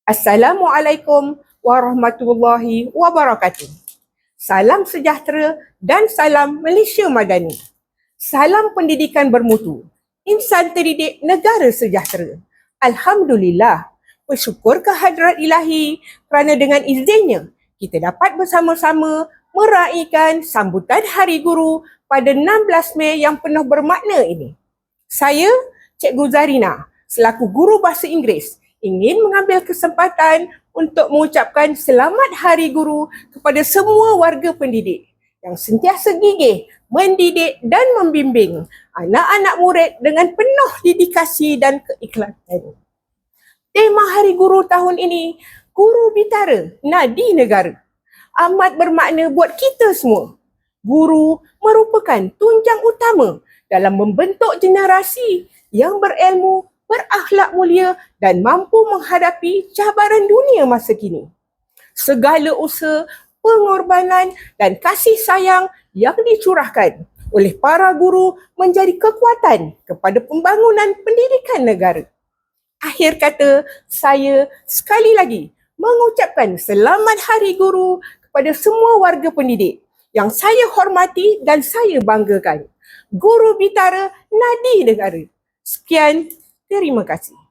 Assalamualaikum warahmatullahi wabarakatuh. Salam sejahtera dan salam Malaysia Madani. Salam pendidikan bermutu. Insan terdidik negara sejahtera. Alhamdulillah. Bersyukur kehadrat ilahi kerana dengan izinnya kita dapat bersama-sama meraihkan sambutan Hari Guru pada 16 Mei yang penuh bermakna ini. Saya, Cikgu Zarina, selaku guru bahasa Inggeris, ingin mengambil kesempatan untuk mengucapkan selamat Hari Guru kepada semua warga pendidik yang sentiasa gigih mendidik dan membimbing anak-anak murid dengan penuh dedikasi dan keikhlasan. Tema Hari Guru tahun ini, Guru Bitara, Nadi Negara, amat bermakna buat kita semua. Guru merupakan tunjang utama dalam membentuk generasi yang berilmu, berakhlak mulia dan mampu menghadapi cabaran dunia masa kini. Segala usaha, pengorbanan dan kasih sayang yang dicurahkan oleh para guru menjadi kekuatan kepada pembangunan pendidikan negara. Akhir kata, saya sekali lagi mengucapkan selamat Hari Guru kepada semua warga pendidik yang saya hormati dan saya banggakan. Guru Bitara, Nadi Negara. Sekian. Terima kasih.